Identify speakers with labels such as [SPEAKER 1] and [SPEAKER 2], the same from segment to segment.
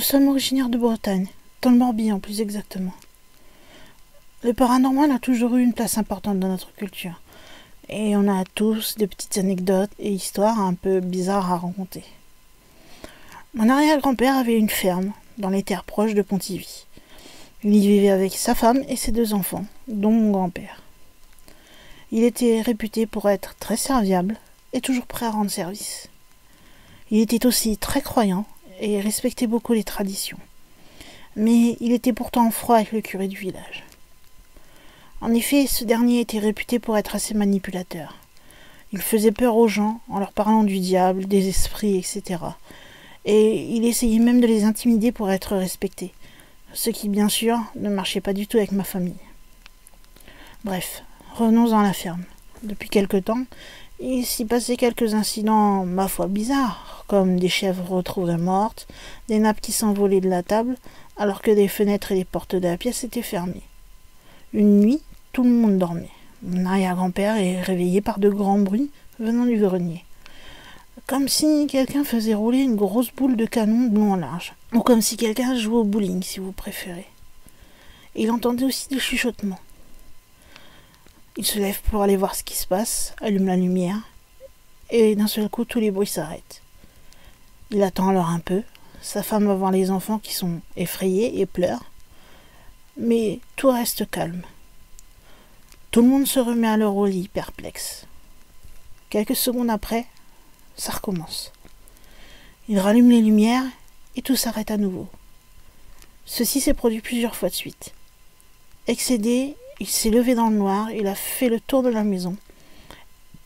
[SPEAKER 1] sommes originaires de Bretagne, dans le Morbihan plus exactement. Le paranormal a toujours eu une place importante dans notre culture, et on a tous des petites anecdotes et histoires un peu bizarres à raconter. Mon arrière-grand-père avait une ferme dans les terres proches de Pontivy. Il y vivait avec sa femme et ses 2 enfants, dont mon grand-père. Il était réputé pour être très serviable et toujours prêt à rendre service. Il était aussi très croyant et respectait beaucoup les traditions. Mais il était pourtant froid avec le curé du village. En effet, ce dernier était réputé pour être assez manipulateur. Il faisait peur aux gens en leur parlant du diable, des esprits, etc. Et il essayait même de les intimider pour être respecté, ce qui bien sûr ne marchait pas du tout avec ma famille. Bref, revenons à la ferme. Depuis quelque temps, il s'y passait quelques incidents, ma foi, bizarres, comme des chèvres retrouvées mortes, des nappes qui s'envolaient de la table, alors que les fenêtres et les portes de la pièce étaient fermées. Une nuit, tout le monde dormait. Mon arrière-grand-père est réveillé par de grands bruits venant du grenier. Comme si quelqu'un faisait rouler une grosse boule de canon de long en large. Ou comme si quelqu'un jouait au bowling, si vous préférez. Et il entendait aussi des chuchotements. Il se lève pour aller voir ce qui se passe, allume la lumière, et d'un seul coup, tous les bruits s'arrêtent. Il attend alors un peu. Sa femme va voir les enfants qui sont effrayés et pleurent. Mais tout reste calme. Tout le monde se remet alors au lit, perplexe. Quelques secondes après, ça recommence. Il rallume les lumières et tout s'arrête à nouveau. Ceci s'est produit plusieurs fois de suite. Excédé, il s'est levé dans le noir, il a fait le tour de la maison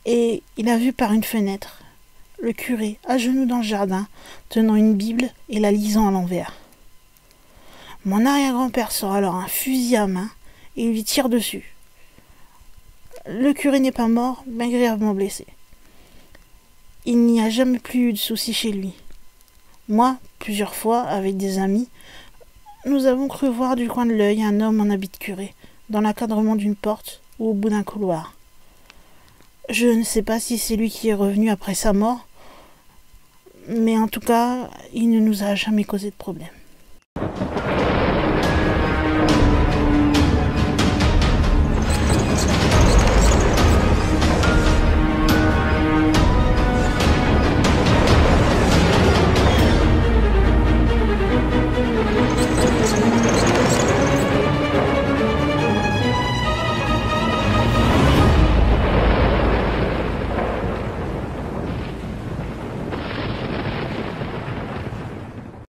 [SPEAKER 1] et il a vu par une fenêtre le curé à genoux dans le jardin, tenant une Bible et la lisant à l'envers. Mon arrière-grand-père sort alors un fusil à main et il lui tire dessus. Le curé n'est pas mort, mais grièvement blessé. Il n'y a jamais plus eu de soucis chez lui. Moi, plusieurs fois, avec des amis, nous avons cru voir du coin de l'œil un homme en habit de curé, dans l'encadrement d'une porte ou au bout d'un couloir. Je ne sais pas si c'est lui qui est revenu après sa mort, mais en tout cas, il ne nous a jamais causé de problème.